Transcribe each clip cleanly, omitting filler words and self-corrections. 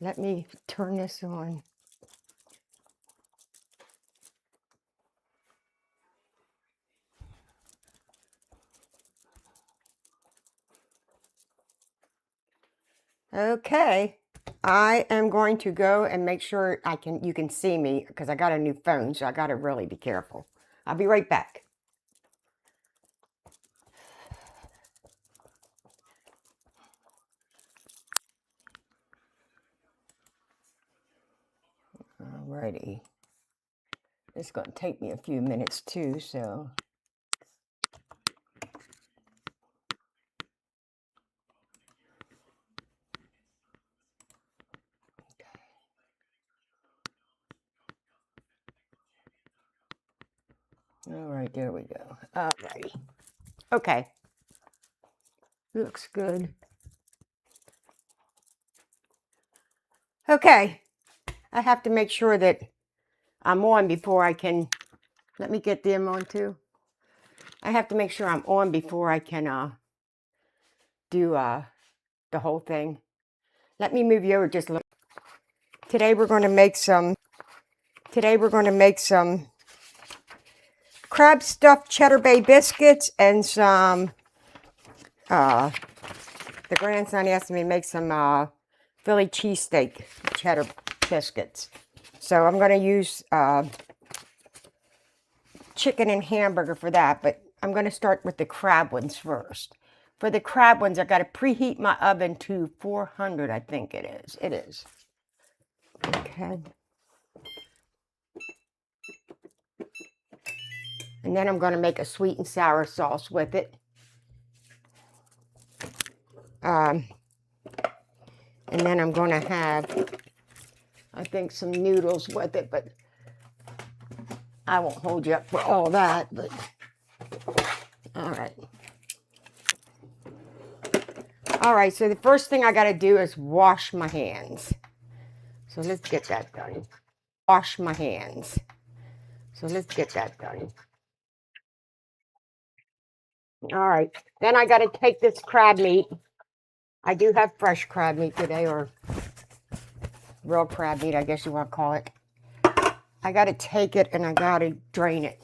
Let me turn this on. Okay, I am going to go and make sure you can see me because I got a new phone, so I got to really be careful. I'll be right back. Alrighty. It's going to take me a few minutes too, so. All right, there we go. Alrighty. Okay. Looks good. Okay. I have to make sure that I'm on before I can. Let me get them on too. I have to make sure I'm on before I can do the whole thing. Let me move you over just a little. Today we're going to make some crab stuffed Cheddar Bay biscuits and some the grandson asked me to make some Philly cheesesteak cheddar biscuits. So I'm going to use chicken and hamburger for that, but I'm going to start with the crab ones first. For the crab ones, I got to preheat my oven to 400, I think it is. It is. Okay. And then I'm going to make a sweet and sour sauce with it. And then I'm going to have, I think, some noodles with it, but I won't hold you up for all that, but all right. All right, so the first thing I got to do is wash my hands. So let's get that done. Wash my hands. So let's get that done. All right, then I got to take this crab meat. I do have fresh crab meat today, or real crab meat, I guess you want to call it. I got to take it and I got to drain it.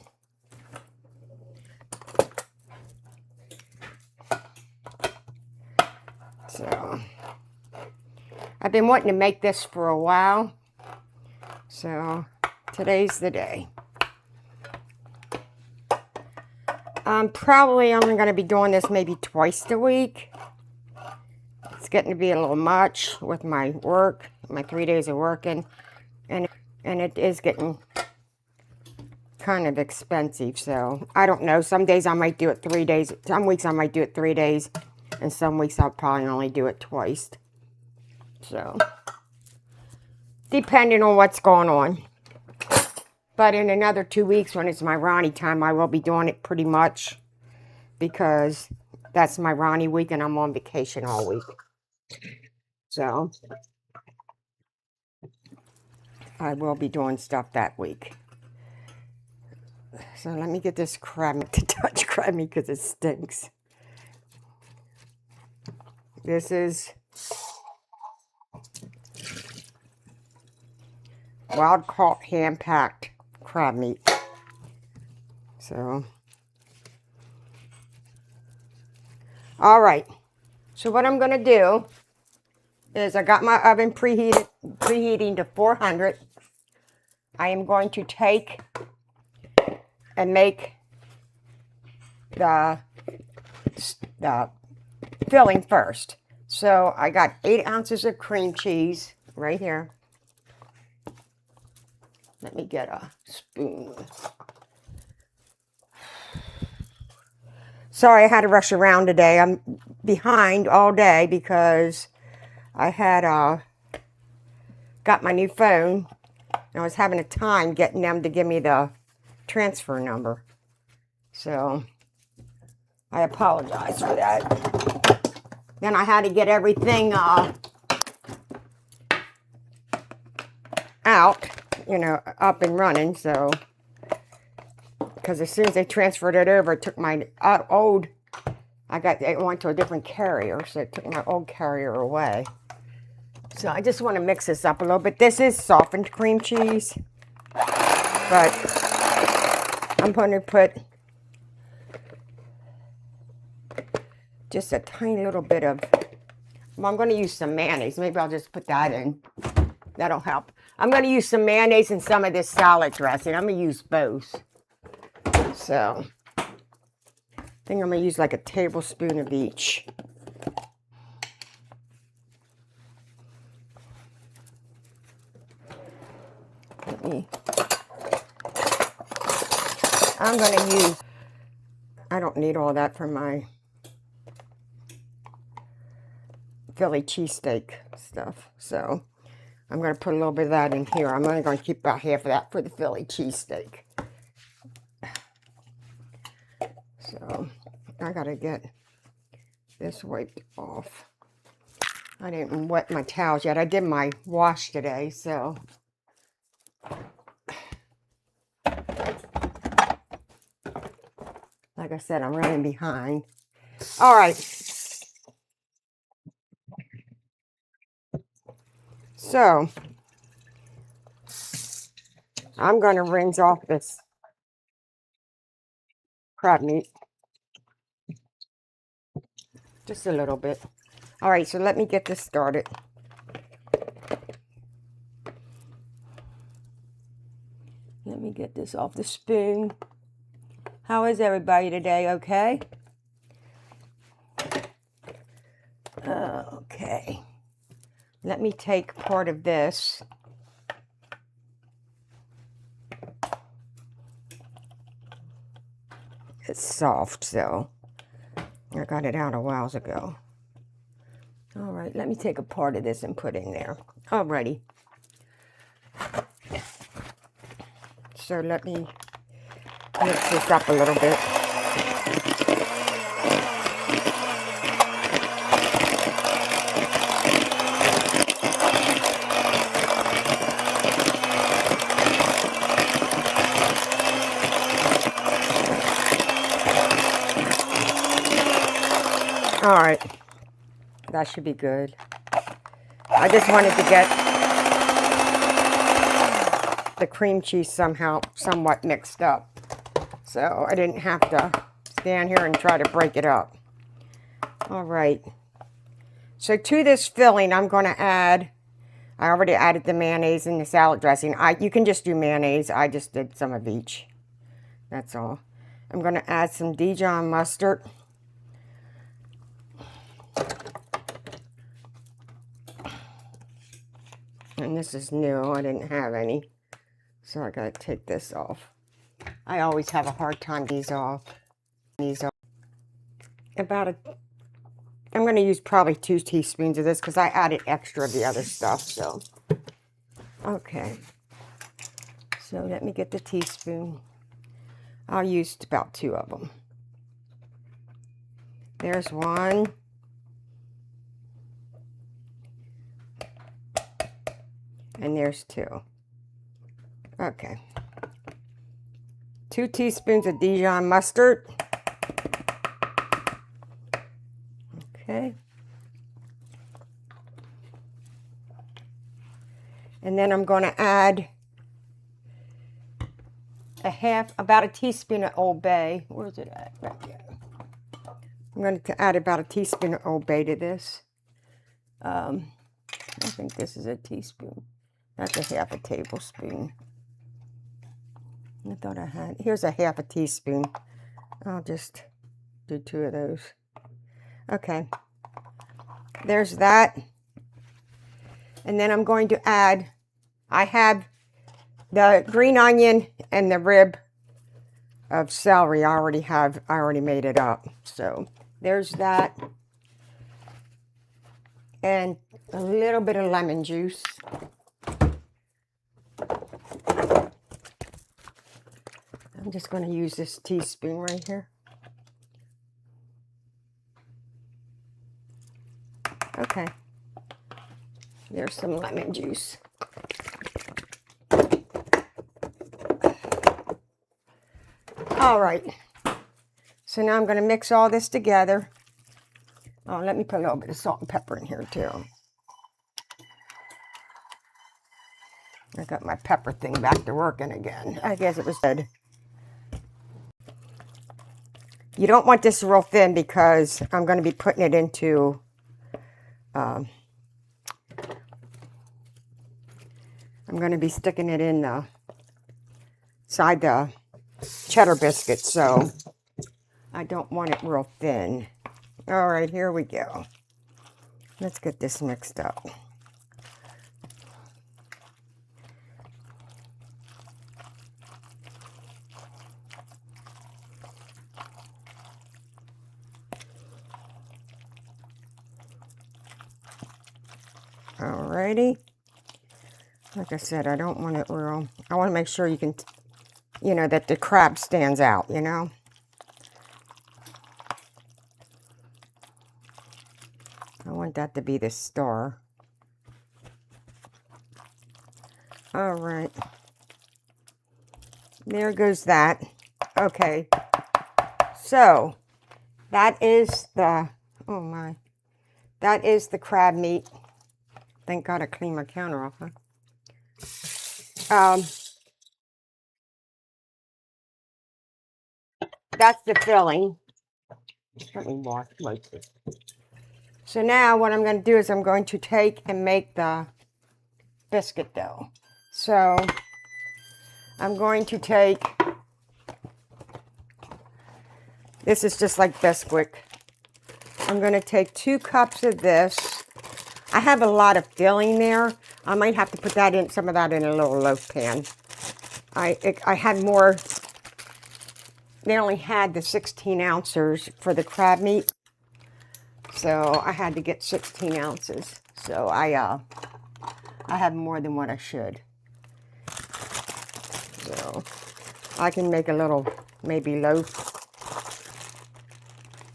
So, I've been wanting to make this for a while. So, today's the day. I'm probably only going to be doing this maybe twice a week. It's getting to be a little much with my work, my 3 days of working. And it is getting kind of expensive, so I don't know. Some days I might do it 3 days. Some weeks I might do it 3 days, and some weeks I'll probably only do it twice. So, depending on what's going on. But in another 2 weeks, when it's my Ronnie time, I will be doing it pretty much because that's my Ronnie week, and I'm on vacation all week. So, I will be doing stuff that week. So let me get this crab meat to touch crab meat because it stinks. This is wild caught hand packed crab meat. So, all right. So what I'm going to do is I got my oven preheating to 400. I am going to take and make the filling first. So I got 8 ounces of cream cheese right here. Let me get a spoon. Sorry, I had to rush around today. I'm behind all day because I had got my new phone. And I was having a time getting them to give me the transfer number. So, I apologize for that. Then I had to get everything out, up and running. So, because as soon as they transferred it over, it took my it went to a different carrier. So, it took my old carrier away. So I just want to mix this up a little bit. This is softened cream cheese, but I'm going to put just a tiny little bit of, well, I'm going to use some mayonnaise. Maybe I'll just put that in. That'll help. I'm going to use some mayonnaise and some of this salad dressing. I'm going to use both. So I think I'm going to use like a tablespoon of each. I'm going to use, I don't need all that for my Philly cheesesteak stuff. So I'm going to put a little bit of that in here. I'm only going to keep about half of that for the Philly cheesesteak. So I got to get this wiped off. I didn't wet my towels yet. I did my wash today, so. Like I said, I'm running behind. All right. So I'm going to rinse off this crab meat. Just a little bit. All right, so let me get this started. Let me get this off the spoon. How is everybody today? Okay? Okay. Let me take part of this. It's soft, so I got it out a while ago. All right, let me take a part of this and put in there. Alrighty. So let me mix this up a little bit. All right, that should be good. I just wanted to get the cream cheese somewhat mixed up. So I didn't have to stand here and try to break it up. All right. So to this filling, I'm going to add, I already added the mayonnaise and the salad dressing. You can just do mayonnaise. I just did some of each. That's all. I'm going to add some Dijon mustard. And this is new. I didn't have any. So I got to take this off. I always have a hard time these off. I'm going to use probably 2 teaspoons of this because I added extra of the other stuff. So, okay. So let me get the teaspoon. I'll use about 2 of them. There's 1. And there's 2. Okay. 2 teaspoons of Dijon mustard. Okay. And then I'm going to add about a teaspoon of Old Bay. Where's it at? Right there. I'm going to add about a teaspoon of Old Bay to this. I think this is a teaspoon. That's a half a tablespoon. I thought I had, here's a half a teaspoon. I'll just do 2 of those. Okay. There's that. And then I'm going to add, I have the green onion and the rib of celery. I already made it up. So there's that. And a little bit of lemon juice. I'm just going to use this teaspoon right here. Okay. There's some lemon juice. All right. So now I'm going to mix all this together. Oh, let me put a little bit of salt and pepper in here too. I got my pepper thing back to working again. I guess it was good. You don't want this real thin because I'm going to be putting it into I'm going to be sticking it in the inside the cheddar biscuit, so I don't want it real thin. All right, here we go. Let's get this mixed up. Alrighty. Like I said, I don't want it real. I want to make sure you can, you know, that the crab stands out, you know. I want that to be the star. Alright. There goes that. Okay. So, that is the, oh my, that is the crab meat. Thank God I cleaned my counter off, huh? That's the filling. Let me wash this. So now what I'm going to do is I'm going to take and make the biscuit dough. So I'm going to take, this is just like Bisquick. I'm going to take 2 cups of this. I have a lot of filling there. I might have to put that in, some of that in a little loaf pan. I had more. They only had the 16 ounces for the crab meat, so I had to get 16 ounces. So I have more than what I should. So I can make a little maybe loaf.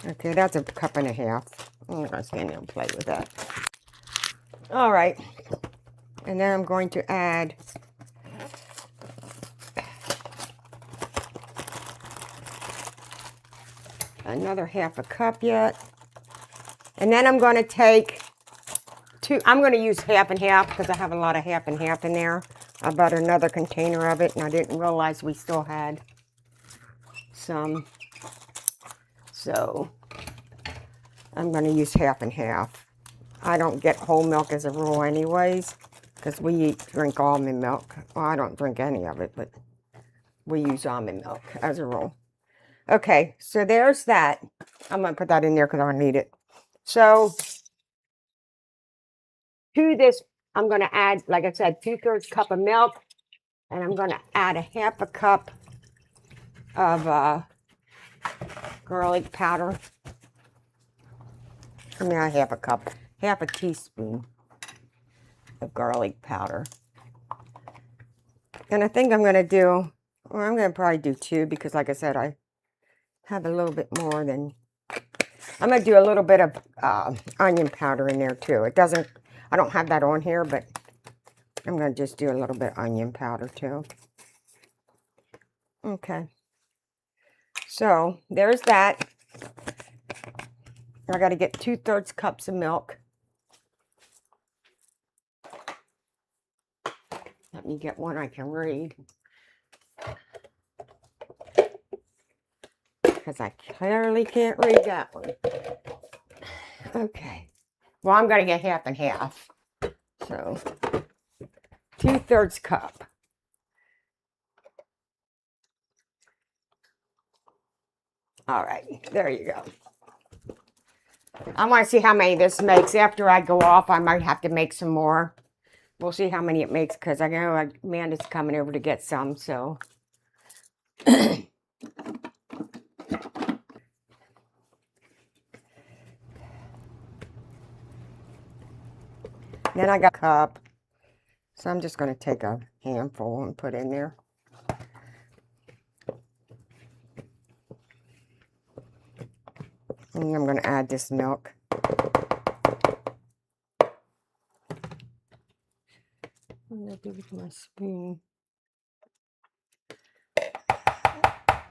Okay, that's a cup and a half. I'm not gonna stand there and play with that. All right, and then I'm going to add another half a cup yet. And then I'm going to take 2, I'm going to use half and half because I have a lot of half and half in there. I bought another container of it and I didn't realize we still had some. So I'm going to use half and half. I don't get whole milk as a rule anyways because we drink almond milk. Well, I don't drink any of it, but we use almond milk as a rule. Okay, so there's that. I'm going to put that in there because I need it. So to this, I'm going to add, like I said, 2/3 cup of milk. And I'm going to add a half a cup of garlic powder. I mean, not half a cup, half a teaspoon of garlic powder. And I think I'm going to do, well, I'm going to probably do 2 because, like I said, I have a little bit more than, I'm going to do a little bit of onion powder in there too. It doesn't, I don't have that on here, but I'm going to just do a little bit of onion powder too. Okay. So there's that. I got to get 2/3 cups of milk. Let me get one I can read. Because I clearly can't read that one. Okay. Well, I'm going to get half and half. So 2/3 cup. All right. There you go. I want to see how many this makes. After I go off, I might have to make some more. We'll see how many it makes because I know Amanda's coming over to get some. So then I got a cup. So I'm just going to take a handful and put in there. And I'm going to add this milk. What did I do with my spoon?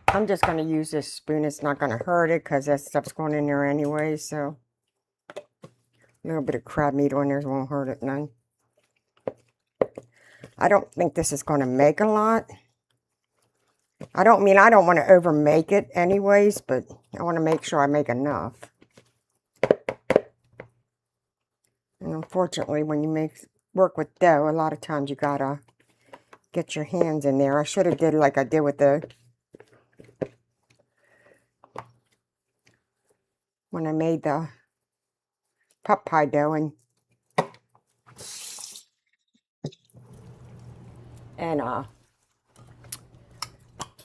I'm just going to use this spoon. It's not going to hurt it because that stuff's going in there anyway. So a little bit of crab meat on there won't hurt it none. I don't think this is going to make a lot. I don't want to over make it anyways, but I want to make sure I make enough. And unfortunately, when you work with dough, a lot of times you gotta get your hands in there. I should have did like I did with when I made the pot pie dough and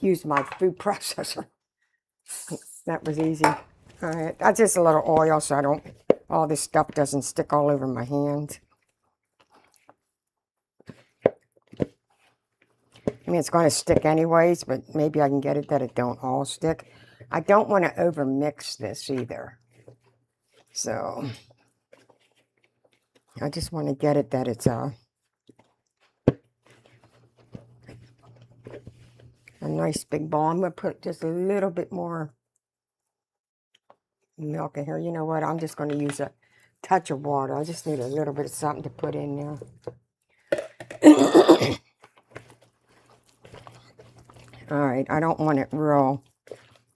used my food processor. That was easy. All right, that's just a little oil so all this stuff doesn't stick all over my hands. I mean, it's going to stick anyways, but maybe I can get it that it don't all stick. I don't want to over mix this either. So I just want to get it that it's a nice big ball. I'm going to put just a little bit more milk in here. You know what? I'm just going to use a touch of water. I just need a little bit of something to put in there. All right, I don't want it real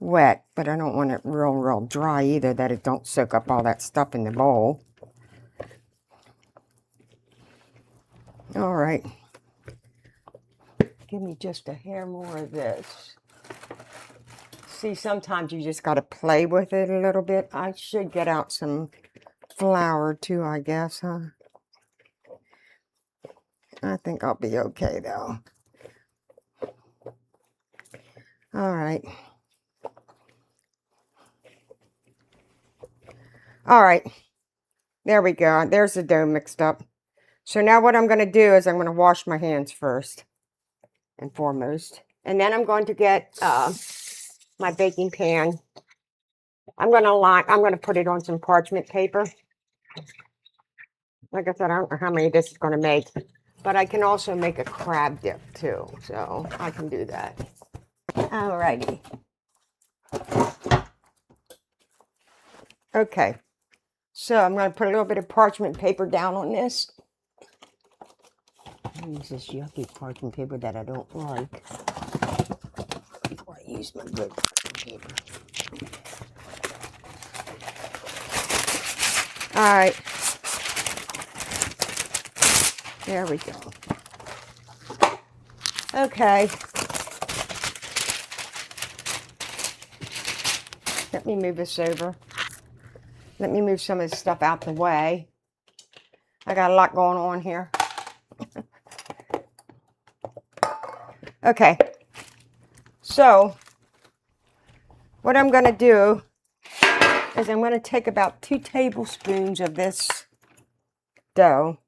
wet, but I don't want it real dry either, that it don't soak up all that stuff in the bowl. All right. Give me just a hair more of this. See, sometimes you just got to play with it a little bit. I should get out some flour too, I guess, huh? I think I'll be okay, though. All right. All right. There we go. There's the dough mixed up. So now what I'm going to do is I'm going to wash my hands first and foremost. And then I'm going to get my baking pan. I'm going to put it on some parchment paper. Like I said, I don't know how many this is going to make. But I can also make a crab dip too. So I can do that. All righty. Okay. So I'm going to put a little bit of parchment paper down on this. Use this yucky parchment paper that I don't like before I use my good paper. All right. There we go. Okay. Let me move this over. Let me move some of this stuff out the way. I got a lot going on here. Okay. So, what I'm going to do is I'm going to take about 2 tablespoons of this dough.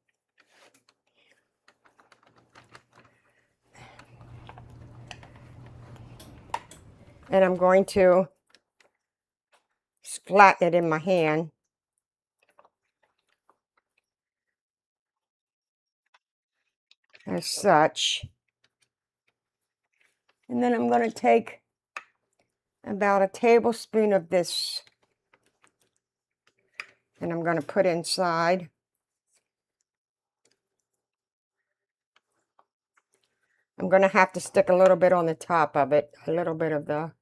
And I'm going to flatten it in my hand. As such. And then I'm going to take about a tablespoon of this and I'm going to put inside. I'm going to have to stick a little bit on the top of it, a little bit of the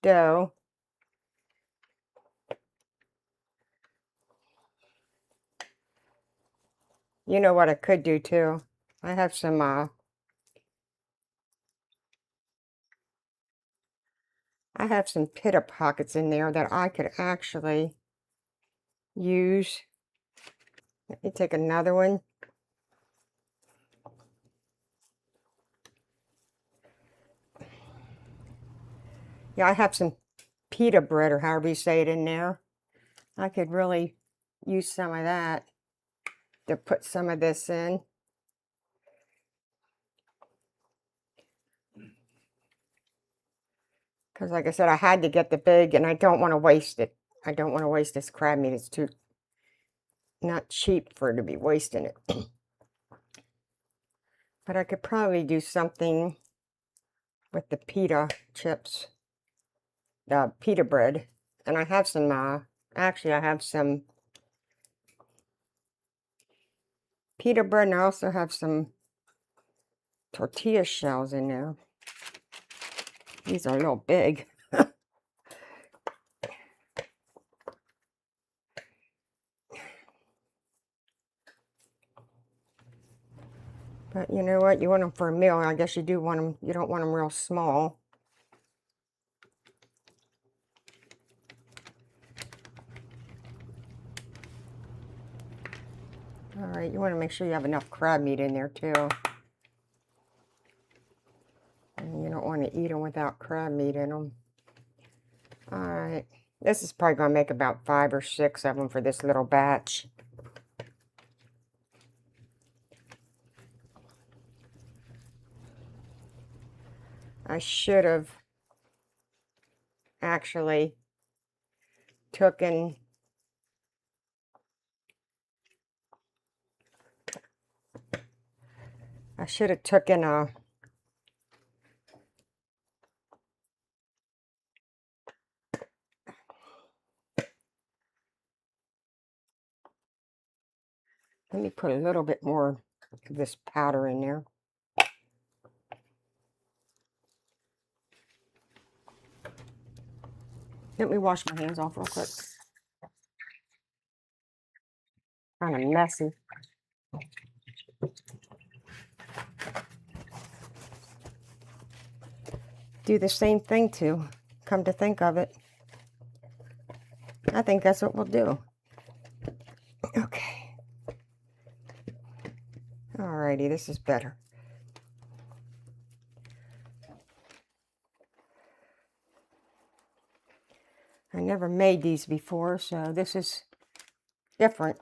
dough. You know what I could do too? I have some pita pockets in there that I could actually use. Let me take another one. Yeah, I have some pita bread, or however you say it, in there. I could really use some of that to put some of this in. Because like I said, I had to get the big, and I don't want to waste it. I don't want to waste this crab meat. It's too not cheap for it to be wasting it. But I could probably do something with the pita chips, the pita bread. And I have some, actually I have some pita bread, and I also have some tortilla shells in there. These are a little big. But you know what? You want them for a meal. I guess you do want them. You don't want them real small. All right, you want to make sure you have enough crab meat in there too. And you don't want to eat them without crab meat in them. All right, this is probably going to make about 5 or 6 of them for this little batch. I should have actually taken a let me put a little bit more of this powder in there. Let me wash my hands off real quick. Kind of messy. Do the same thing too, come to think of it. I think that's what we'll do. Okay. Alrighty, this is better. I never made these before, so this is different.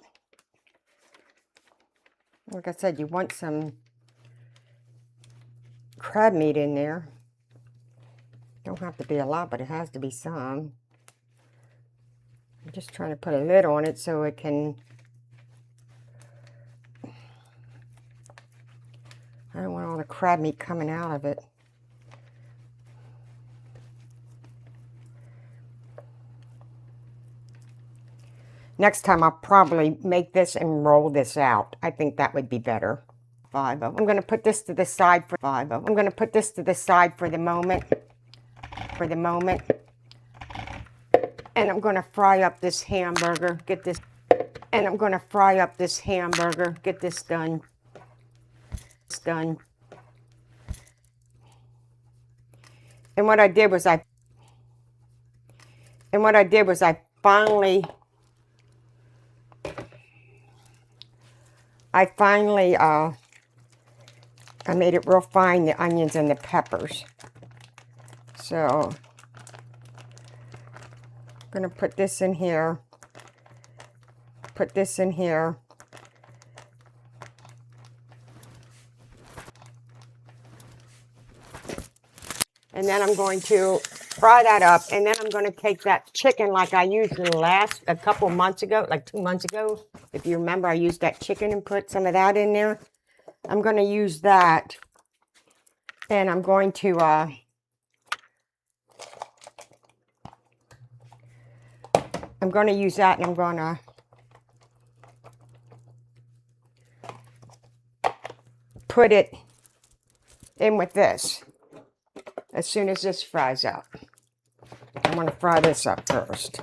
Like I said, you want some crab meat in there. Don't have to be a lot, but it has to be some. I'm just trying to put a lid on it so it can... I don't want all the crab meat coming out of it. Next time I'll probably make this and roll this out. I think that would be better. 5 of them. I'm going to put this to the side for 5 of them. I'm going to put this to the side for the moment. And I'm going to fry up this hamburger. Get this. And I'm going to fry up this hamburger. Get this done. It's done. And what I did was I finally I made it real fine, the onions and the peppers. So I'm going to put this in here. Put this in here. And then I'm going to fry that up. And then I'm going to take that chicken like I used a couple months ago, like 2 months ago. If you remember, I used that chicken and put some of that in there. I'm going to use that. And I'm going to use that, and I'm going to put it in with this as soon as this fries up. I'm going to fry this up first.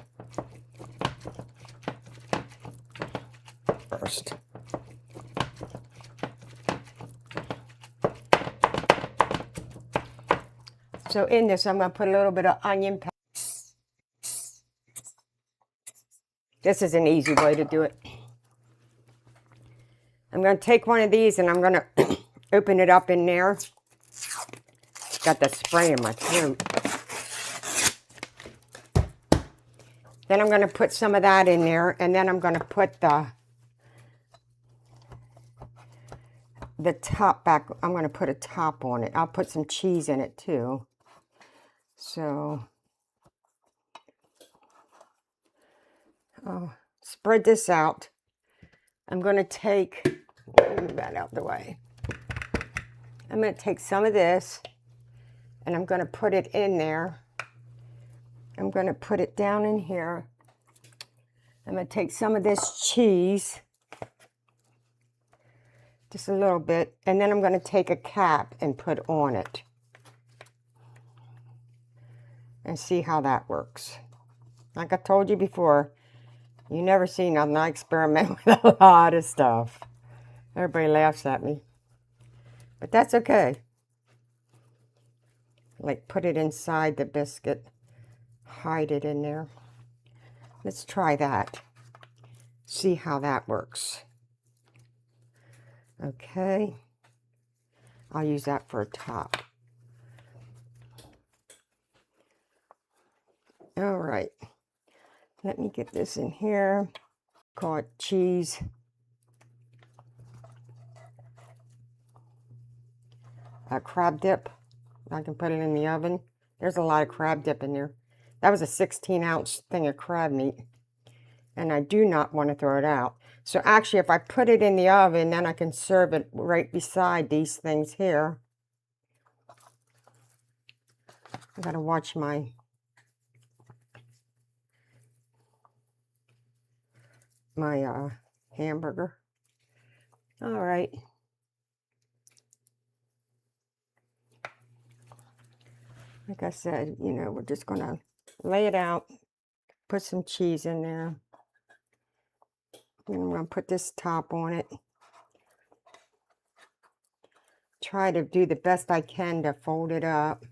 So in this, I'm going to put a little bit of onion powder. This is an easy way to do it. I'm going to take one of these and I'm going to open it up in there. Got the spray in my throat. Then I'm going to put some of that in there, and then I'm going to put the top back. I'm going to put a top on it. I'll put some cheese in it too. So I'll spread this out. I'm going to take, move that out the way. I'm going to take some of this and I'm going to put it in there. I'm going to put it down in here. I'm going to take some of this cheese Just a little bit. And then I'm going to take a cap and put on it. And see how that works. Like I told you before, you never see nothing. I experiment with a lot of stuff. Everybody laughs at me. But that's okay. Like put it inside the biscuit. Hide it in there. Let's try that. See how that works. Okay. I'll use that for a top. All right. Let me get this in here. Call it cheese. A crab dip. I can put it in the oven. There's a lot of crab dip in there. That was a 16-ounce thing of crab meat. And I do not want to throw it out. So actually, if I put it in the oven, then I can serve it right beside these things here. I gotta watch my hamburger. All right. Like I said, you know, we're just gonna lay it out, put some cheese in there. And I'm gonna put this top on it. Try to do the best I can to fold it up.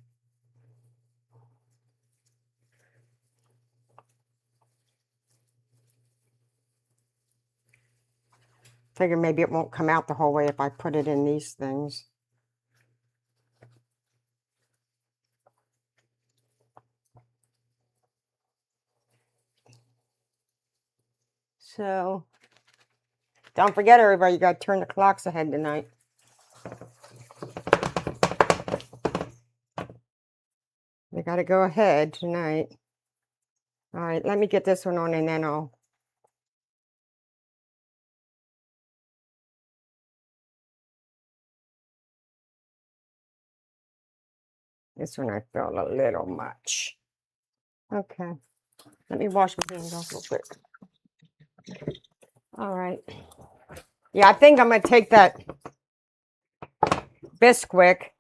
Figure maybe it won't come out the whole way if I put it in these things. So, don't forget everybody, you gotta turn the clocks ahead tonight. They gotta go ahead tonight. All right, let me get this one on and then I'll... This one I felt a little much. Okay, let me wash my hands off real quick. All right. Yeah, I think I'm going to take that Bisquick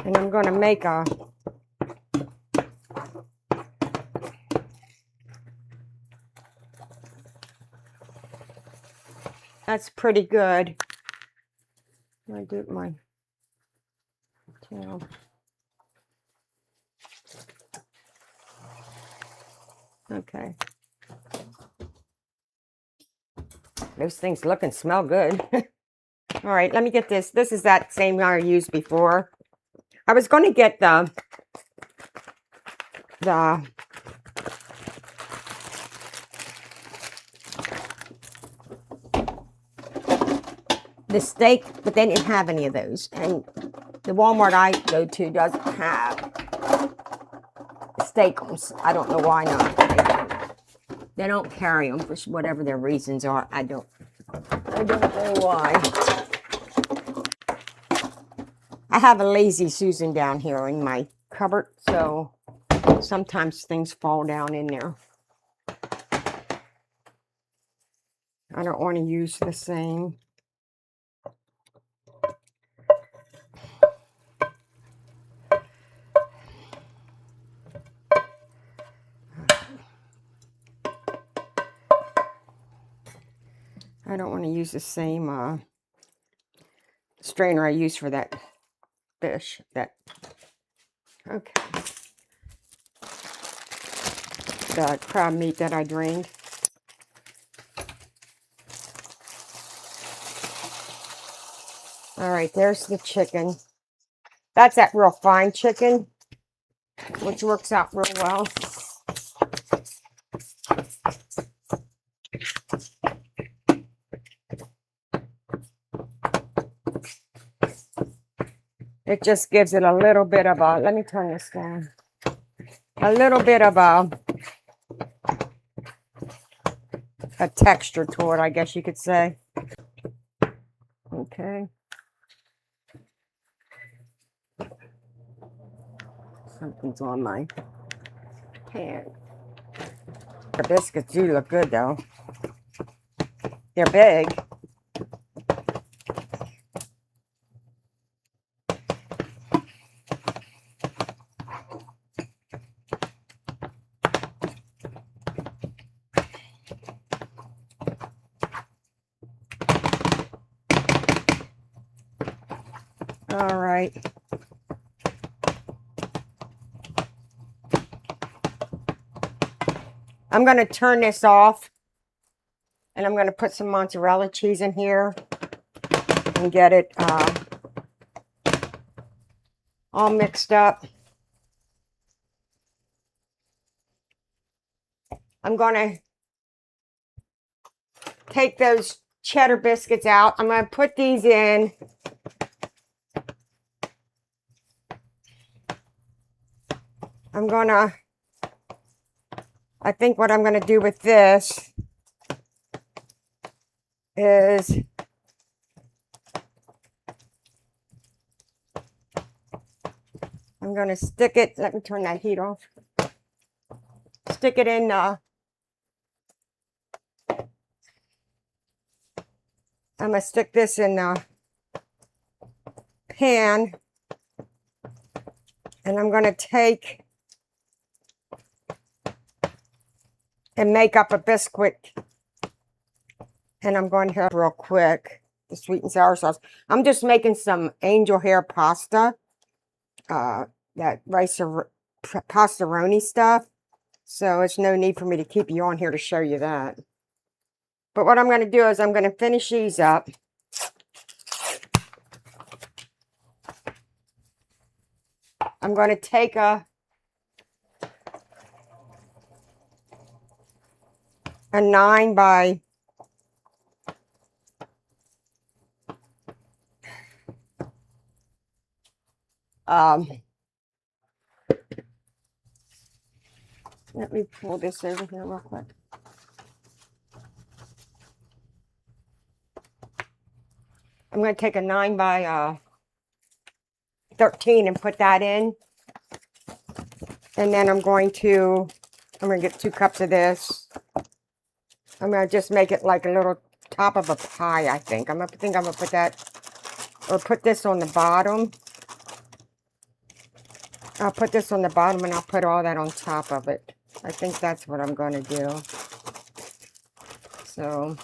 and I'm going to make a... That's pretty good. I dip my tail. Okay. Those things look and smell good. All right, let me get this. This is that same I used before. I was going to get the steak, but they didn't have any of those. And the Walmart I go to doesn't have steakums. I don't know why not. They don't carry them for whatever their reasons are. I don't know why. I have a Lazy Susan down here in my cupboard, so sometimes things fall down in there. I don't want to use the same. I don't want to use the same strainer I used for that fish. Okay. The crab meat that I drained. All right, there's the chicken. That's that real fine chicken, which works out real well. It just gives it a little bit of a, let me turn this down, a little bit of a texture to it, I guess you could say. Okay. Something's on my pan. The biscuits do look good though. They're big. All right. I'm going to turn this off, and I'm going to put some mozzarella cheese in here and get it all mixed up. I'm going to take those cheddar biscuits out. I'm going to put these in. I think what I'm going to do with this is I'm going to stick it, let me turn that heat off. Stick it in, I'm going to stick this in the pan, and I'm going to take and make up a biscuit, and I'm going to real quick the sweet and sour sauce. I'm just making some angel hair pasta, that pastaroni stuff, so it's no need for me to keep you on here to show you that. But what I'm going to do is I'm going to finish these up. I'm going to take a 9 by let me pull this over here real quick. I'm going to take a 9 by 13 and put that in. And then I'm going to get 2 cups of this. I'm going to just make it like a little top of a pie, I think. I'm going to put that, or put this on the bottom. I'll put this on the bottom and I'll put all that on top of it. I think that's what I'm going to do. So,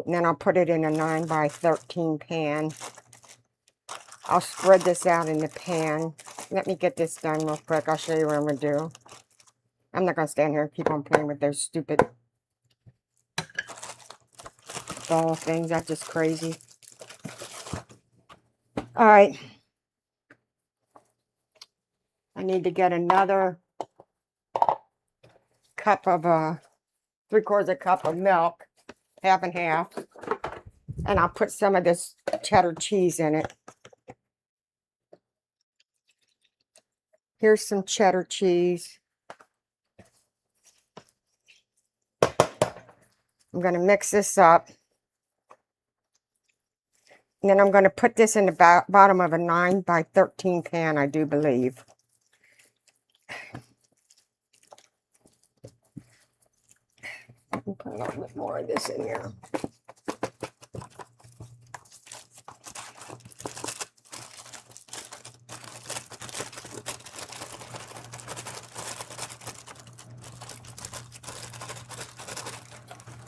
and then I'll put it in a 9 by 13 pan. I'll spread this out in the pan. Let me get this done real quick. I'll show you what I'm going to do. I'm not going to stand here and keep on playing with those stupid ball things. That's just crazy. All right. I need to get another cup of, 3/4 cup of milk, half and half. And I'll put some of this cheddar cheese in it. Here's some cheddar cheese. I'm going to mix this up. And then I'm going to put this in the bottom of a 9 by 13 pan, I do believe. I'll put a little bit more of this in here.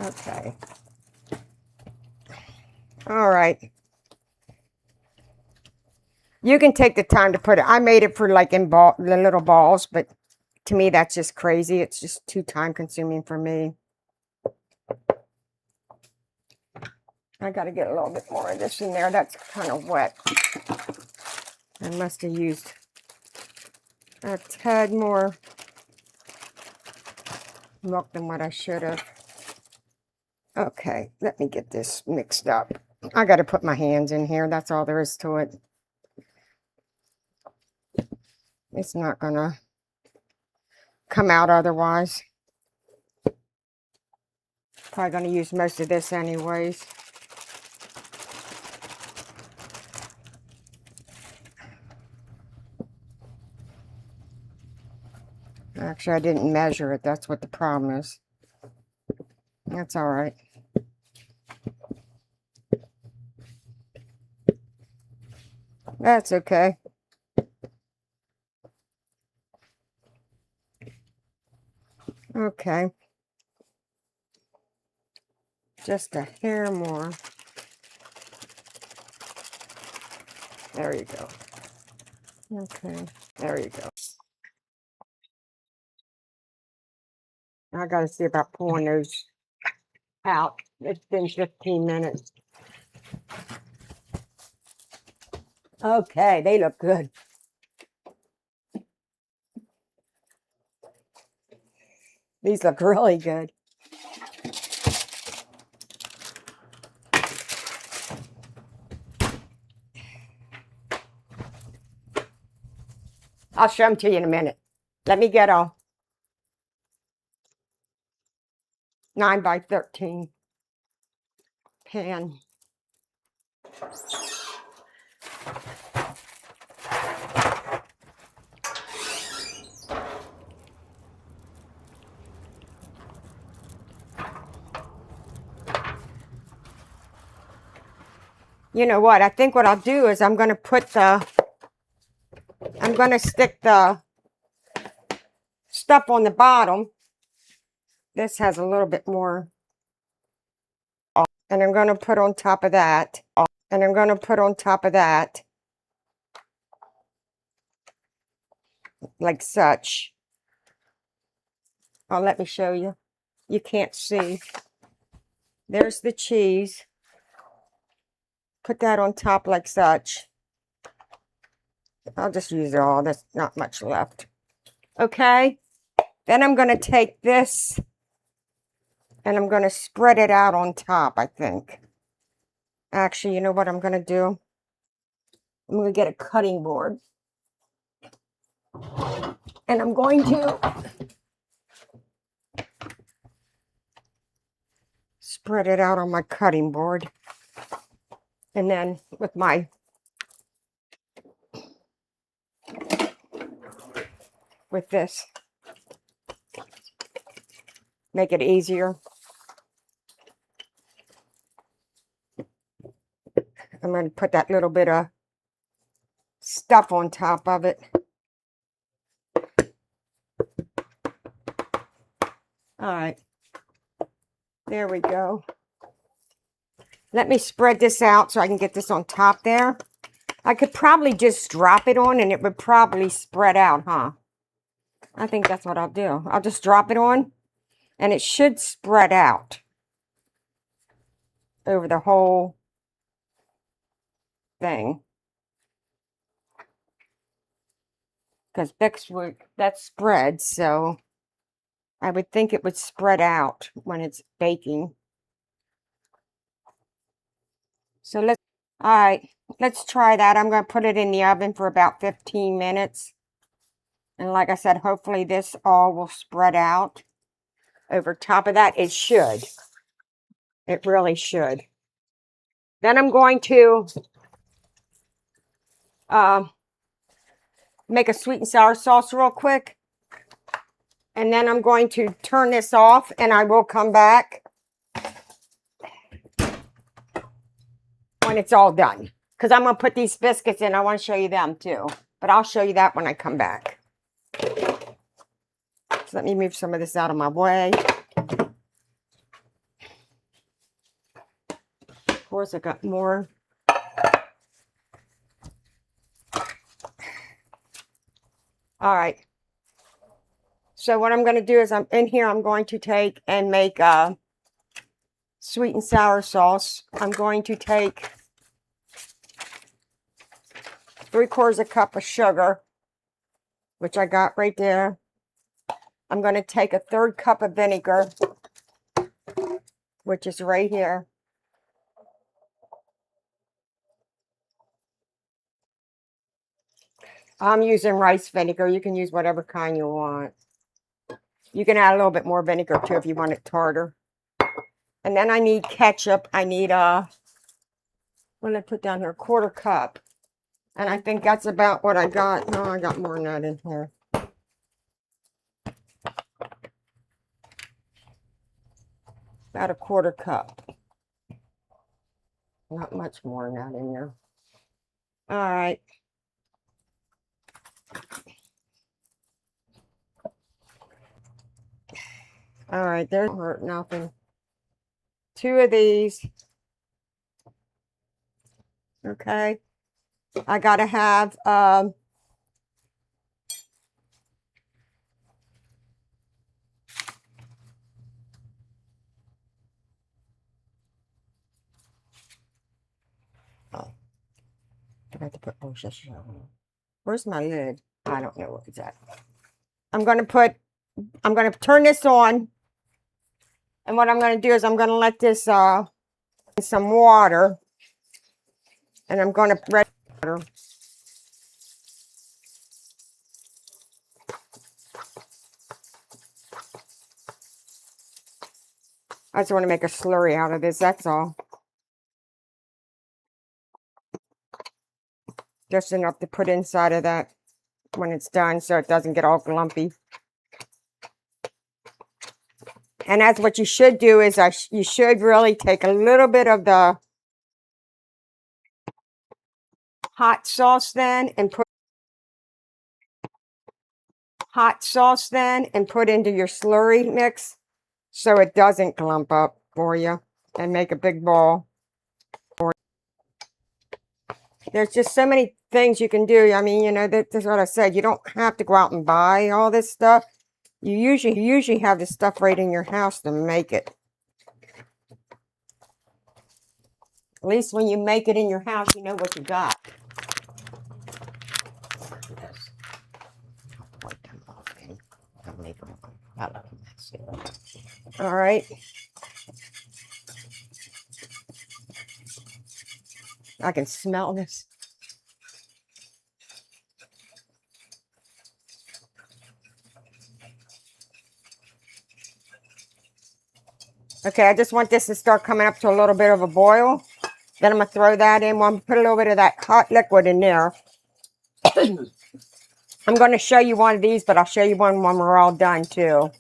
Okay. All right. You can take the time to put it. I made it for like in the little balls, but to me that's just crazy. It's just too time consuming for me. I got to get a little bit more of this in there. That's kind of wet. I must have used a tad more milk than what I should have. Okay, let me get this mixed up. I got to put my hands in here. That's all there is to it. It's not going to come out otherwise. Probably going to use most of this anyways. Actually, I didn't measure it. That's what the problem is. That's all right. That's okay. Okay. Just a hair more. There you go. Okay, there you go. I got to see about pulling those out. It's been 15 minutes. Okay, they look good. These look really good. I'll show them to you in a minute. Let me get a 9 by 13 pan. You know what? I think what I'll do is I'm going to stick the stuff on the bottom. This has a little bit more. And I'm going to put on top of that. And I'm going to put on top of that. Like such. Oh, let me show you. You can't see. There's the cheese. Put that on top like such. I'll just use it all. There's not much left. Okay. Then I'm going to take this and I'm going to spread it out on top, I think. Actually, you know what I'm going to do? I'm going to get a cutting board. And I'm going to spread it out on my cutting board. And then with this, make it easier. I'm going to put that little bit of stuff on top of it. All right. There we go. Let me spread this out so I can get this on top there. I could probably just drop it on and it would probably spread out, huh? I think that's what I'll do. I'll just drop it on and it should spread out over the whole thing. Because Bixwood, that spreads, so I would think it would spread out when it's baking. So all right, let's try that. I'm going to put it in the oven for about 15 minutes. And like I said, hopefully this all will spread out. Over top of that, it should. It really should. Then I'm going to make a sweet and sour sauce real quick. And then I'm going to turn this off and I will come back when it's all done. Because I'm going to put these biscuits in. I want to show you them too. But I'll show you that when I come back. So let me move some of this out of my way. Of course, I got more. All right. So what I'm going to do is I'm going to take and make a sweet and sour sauce. I'm going to take 3/4 cup of sugar, which I got right there. I'm going to take a 1/3 cup of vinegar, which is right here. I'm using rice vinegar. You can use whatever kind you want. You can add a little bit more vinegar too if you want it tartar. And then I need ketchup. I need what did I put down here? 1/4 cup. And I think that's about what I got. No, I got more than that in here. About a 1/4 cup. Not much more than that in there. All right. All right, there's hurt nothing. 2 of these. Okay. I gotta have oh, forgot to put Worcestershire on. Where's my lid? I don't know where it's at. I'm gonna turn this on, and what I'm gonna do is I'm gonna let this in some water, and I'm gonna red water. I just want to make a slurry out of this, that's all. Just enough to put inside of that when it's done so it doesn't get all lumpy. And that's what you should do is you should really take a little bit of the hot sauce then and put into your slurry mix so it doesn't clump up for you and make a big ball. There's just so many things you can do. I mean, you know, that's what I said. You don't have to go out and buy all this stuff. You usually have this stuff right in your house to make it. At least when you make it in your house, you know what you got. All right. I can smell this. Okay, I just want this to start coming up to a little bit of a boil. Then I'm going to throw that in. I'm going to put a little bit of that hot liquid in there. I'm going to show you one of these, but I'll show you one when we're all done too.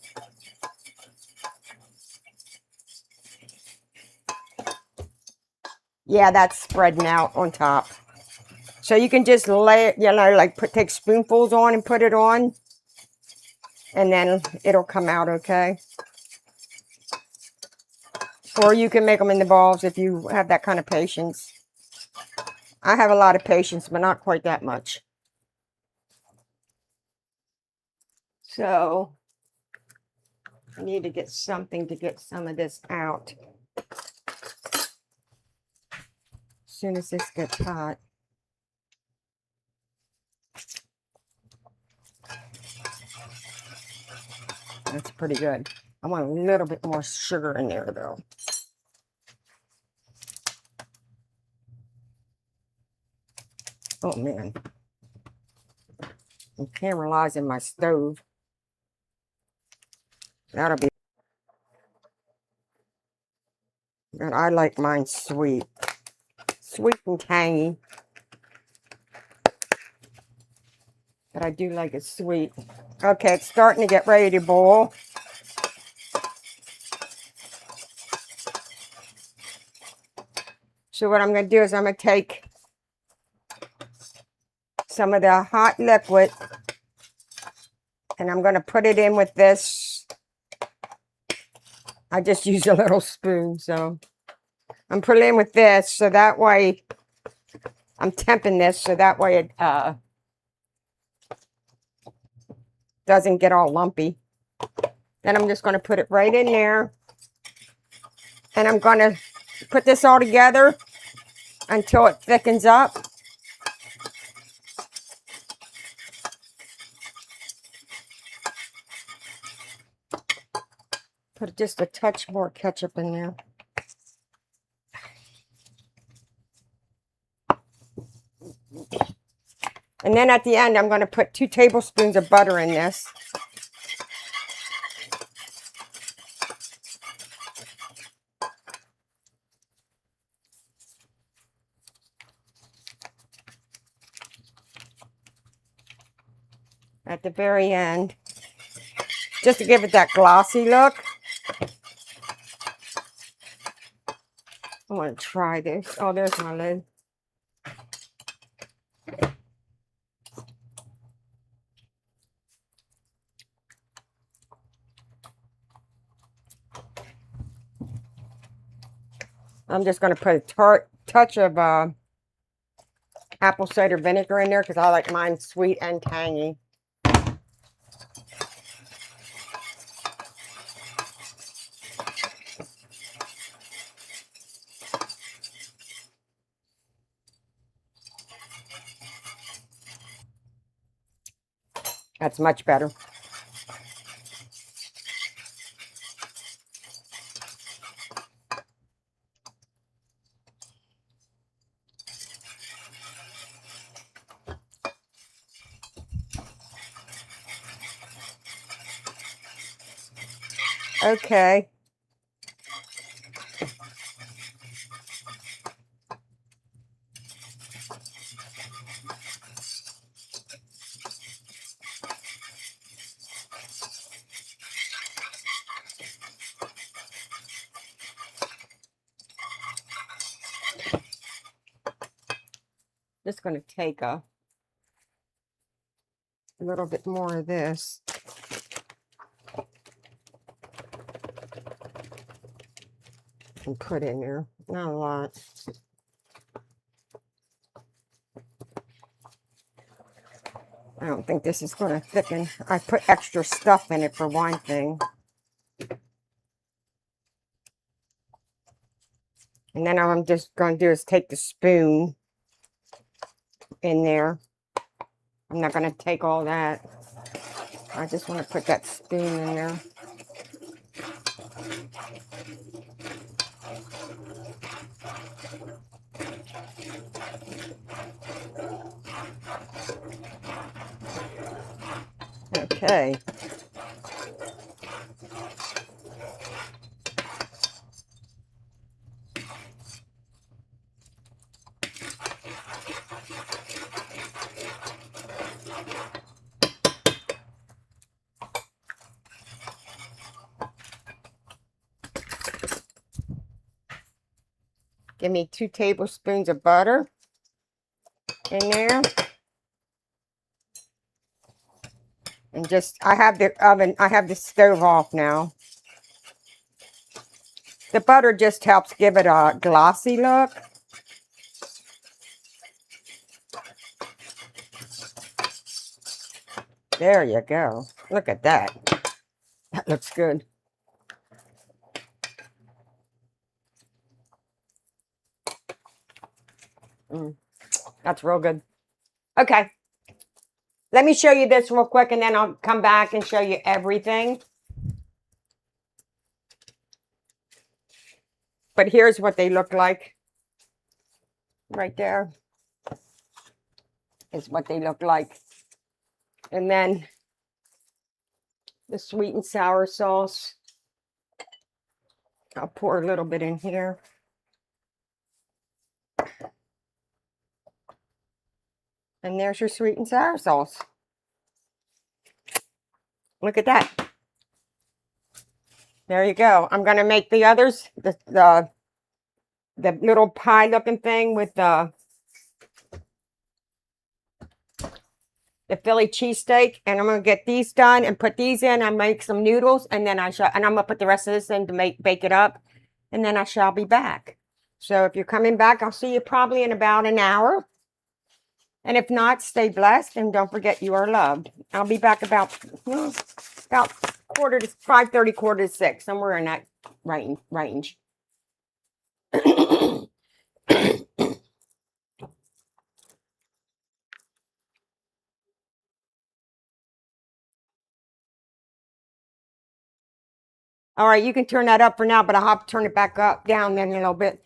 Yeah, that's spreading out on top. So you can just lay it, you know, like take spoonfuls on and put it on. And then it'll come out okay. Or you can make them in the balls if you have that kind of patience. I have a lot of patience, but not quite that much. So I need to get something to get some of this out. As soon as this gets hot. That's pretty good. I want a little bit more sugar in there though. Oh man. I'm caramelizing my stove. That'll be. And I like mine sweet. Sweet and tangy. But I do like it sweet. Okay, it's starting to get ready to boil. So what I'm going to do is I'm going to take some of the hot liquid and I'm going to put it in with this. I just use a little spoon, so I'm putting it in with this so that way I'm temping this so that way it doesn't get all lumpy. Then I'm just going to put it right in there and I'm going to put this all together until it thickens up. Put just a touch more ketchup in there. And then at the end, I'm going to put 2 tablespoons of butter in this. At the very end, just to give it that glossy look. I want to try this. Oh, there's my lid. I'm just going to put a touch of apple cider vinegar in there because I like mine sweet and tangy. That's much better. Okay. Just going to take a little bit more of this. And put in there. Not a lot. I don't think this is going to thicken. I put extra stuff in it for one thing. And then all I'm just going to do is take the spoon in there. I'm not going to take all that. I just want to put that spoon in there. Okay. Give me 2 tablespoons of butter in there. And just, I have the stove off now. The butter just helps give it a glossy look. There you go. Look at that. That looks good. That's real good. Okay. Let me show you this real quick and then I'll come back and show you everything. But here's what they look like. Right there is what they look like. And then the sweet and sour sauce. I'll pour a little bit in here. And there's your sweet and sour sauce. Look at that. There you go. I'm going to make the others, the little pie looking thing with the Philly cheesesteak, and I'm going to get these done and put these in and make some noodles, and then I'm going to put the rest of this in to bake it up, and then I shall be back. So if you're coming back, I'll see you probably in about an hour. And if not, stay blessed and don't forget you are loved. I'll be back about 5:30, 5:45, somewhere in that range. All right, you can turn that up for now, but I'll have to turn it back down then a little bit.